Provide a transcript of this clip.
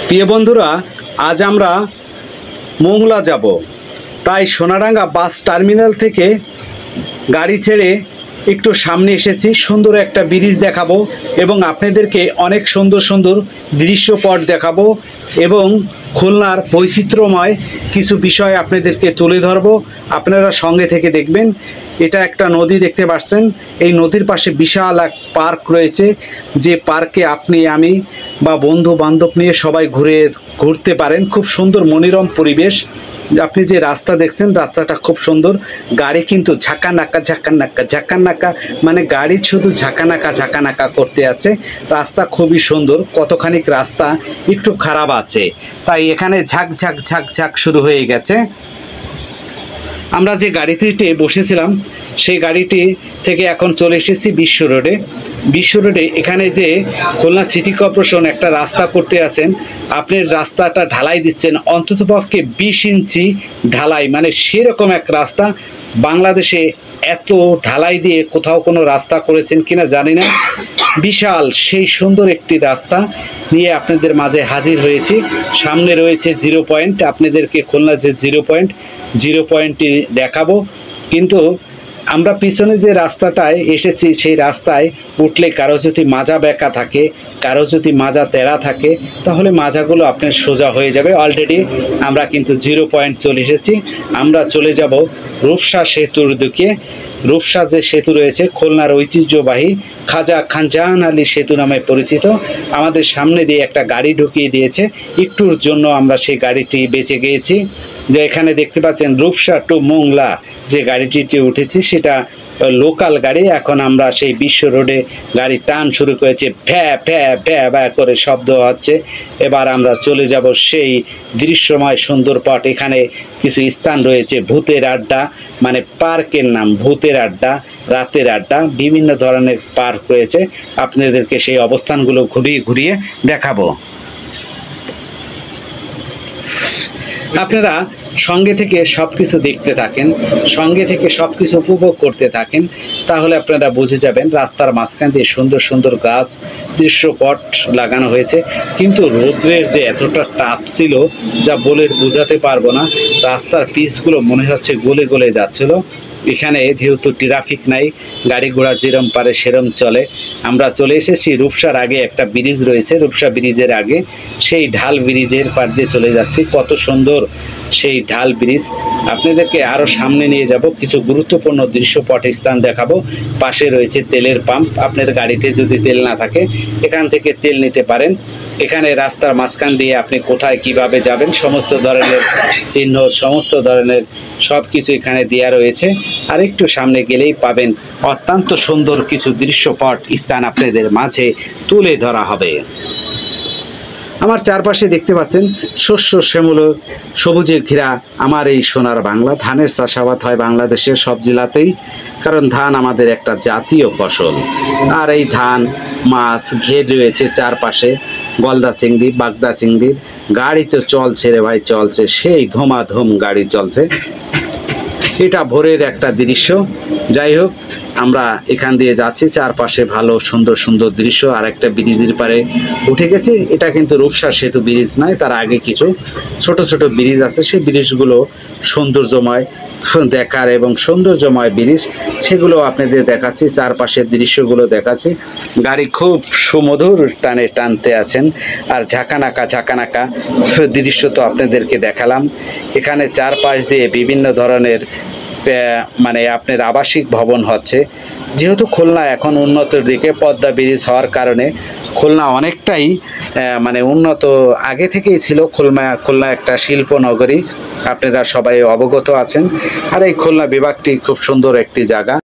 প্রিয় বন্ধুরা, আজ আমরা মোংলা যাব। তাই সোনাডাঙ্গা বাস টার্মিনাল থেকে গাড়ি ছেড়ে একটু সামনে এসেছি। সুন্দর একটা ব্রিজ দেখাবো এবং আপনাদেরকে অনেক সুন্দর সুন্দর দৃশ্যপট দেখাবো এবং খুলনার বৈচিত্র্যময় কিছু বিষয় আপনাদেরকে তুলে ধরবো। আপনারা সঙ্গে থেকে দেখবেন। এটা একটা নদী দেখতে পাচ্ছেন। এই নদীর পাশে বিশাল এক পার্ক রয়েছে, যে পার্কে আপনি আমি বা বন্ধু বান্ধব নিয়ে সবাই ঘুরতে পারেন। খুব সুন্দর মনোরম পরিবেশ। আপনি যে রাস্তা দেখছেন, রাস্তাটা খুব সুন্দর। গাড়ি কিন্তু ঝাঁকানাকা মানে গাড়ি শুধু ঝাঁকানাকা করতে আছে। রাস্তা খুবই সুন্দর। কতখানি রাস্তা একটু খারাপ আছে, তাই এখানে ঝাঁক শুরু হয়ে গেছে। আমরা যে গাড়িটিতে বসেছিলাম সেই গাড়িটি থেকে এখন চলে এসেছি বিশ্ব রোডে। এখানে যে খুলনা সিটি কর্পোরেশন একটা রাস্তা করতে আছেন, আপনি রাস্তাটা ঢালাই দিচ্ছেন অন্ততপক্ষে 20 ইঞ্চি ঢালাই, মানে সেরকম এক রাস্তা। বাংলাদেশে এত ঢালাই দিয়ে কোথাও কোনো রাস্তা করেছেন কিনা জানি না। বিশাল সেই সুন্দর একটি রাস্তা নিয়ে আপনাদের মাঝে হাজির হয়েছি। সামনে রয়েছে 0 পয়েন্ট। আপনাদেরকে খুলনা যে 0 পয়েন্টটি দেখাবো। কিন্তু আমরা পিছনে যে রাস্তাটায় এসেছি সেই রাস্তায় উঠলে কারো যদি মাজা বেঁকা থাকে, কারো যদি মাজা তেড়া থাকে, তাহলে মাজাগুলো আপনার সোজা হয়ে যাবে। অলরেডি আমরা কিন্তু 0 পয়েন্ট চলে এসেছি। আমরা চলে যাব রূপসা সেতুর দিকে। রূপসা যে সেতু রয়েছে, খুলনার ঐতিহ্যবাহী খাজা খানজাহান আলী সেতু নামে পরিচিত। আমাদের সামনে দিয়ে একটা গাড়ি ঢুকিয়ে দিয়েছে। একটুর জন্য আমরা সেই গাড়িটি বেঁচে গিয়েছি। যে এখানে দেখতে পাচ্ছেন রূপসা টু মোংলা যে গাড়িটিতে উঠেছি সেটা লোকাল গাড়ি। এখন আমরা সেই বিশ্ব রোডে গাড়ি টান শুরু করেছে, ভ্যা করে শব্দ হচ্ছে। এবার আমরা চলে যাব সেই দৃশ্যময় সুন্দর পট। এখানে কিছু স্থান রয়েছে ভূতের আড্ডা, মানে পার্কের নাম ভূতের আড্ডা, রাতের আড্ডা, বিভিন্ন ধরনের পার্ক রয়েছে। আপনাদেরকে সেই অবস্থানগুলো ঘুরিয়ে দেখাবো। আপনারা সঙ্গে থেকে সব কিছু দেখতে থাকেন, সঙ্গে থেকে সব কিছু উপভোগ করতে থাকেন, তাহলে আপনারা বুঝে যাবেন। রাস্তার মাঝখান দিয়ে সুন্দর সুন্দর গাছ, দৃশ্যপট লাগানো হয়েছে। কিন্তু রৌদ্রের যে এতটা তাপ ছিল যা বলে বোঝাতে পারবো না। রাস্তার পিচগুলো মনে হচ্ছে গলে যাচ্ছিল। এখানে যেহেতু ট্রাফিক নাই, গাড়ি ঘোড়া যেরম পারে সেরম চলে। আমরা চলে এসেছি রূপসার আগে একটা ব্রিজ রয়েছে, রূপসা ব্রিজের আগে সেই ঢাল ব্রিজের পার দিয়ে চলে যাচ্ছি। কত সুন্দর সেই ঢাল ব্রিজ। আপনাদেরকে আরও সামনে নিয়ে যাব, কিছু গুরুত্বপূর্ণ দৃশ্যপট স্থান দেখাবো। পাশে রয়েছে তেলের পাম্প। আপনার গাড়িতে যদি তেল না থাকে এখান থেকে তেল নিতে পারেন। এখানে রাস্তার মাঝখান দিয়ে আপনি কোথায় কিভাবে যাবেন সমস্ত ধরনের চিহ্ন, সমস্ত ধরনের সব কিছু এখানে দেওয়া রয়েছে। আর একটু সামনে গেলেই পাবেন অত্যন্ত সুন্দর কিছু দৃশ্যপট স্থান আপনাদের মাঝে তুলে ধরা হবে। আমার চারপাশে দেখতে পাচ্ছেন শস্য শ্যামল সবুজে ঘেরা আমার এই সোনার বাংলা। ধানের চাষাবাদ হয় বাংলাদেশের সব জেলাতেই, কারণ ধান আমাদের একটা জাতীয় ফসল। আর এই ধান, মাছ ঘের রয়েছে চারপাশে, গলদা চিংড়ি, বাগদা চিংড়ির গাড়ি তো চলছে রে ভাই, চলছে, সেই ধুমাধুম গাড়ি চলছে। এটা ভোরের একটা দৃশ্য। যাই হোক, আমরা এখান দিয়ে যাচ্ছি, চারপাশে ভালো সুন্দর সুন্দর দৃশ্য। আর একটা ব্রিজের পারে উঠে গেছি। এটা কিন্তু রূপসা সেতু ব্রিজ নয়, তার আগে কিছু ছোট ছোট ব্রিজ আছে। সেই ব্রিজগুলো সৌন্দর্যময় দেখার এবং সৌন্দর্যময় ব্রিজ, সেগুলো আপনাদের দেখাচ্ছি। চারপাশের দৃশ্যগুলো দেখাচ্ছি। গাড়ি খুব সুমধুর টানে টানতে আছেন। আর ঝাঁকানাকা দৃশ্য তো আপনাদেরকে দেখালাম। এখানে চারপাশ দিয়ে বিভিন্ন ধরনের মানে আপনার আবাসিক ভবন হচ্ছে। যেহেতু খুলনা এখন উন্নতির দিকে, পদ্মা ব্রিজ হওয়ার কারণে খুলনা অনেকটাই মানে উন্নত আগে থেকেই ছিল। খুলনা একটা শিল্প নগরী, আপনারা সবাই অবগত আছেন। আর এই খুলনা বিভাগটি খুব সুন্দর একটি জায়গা।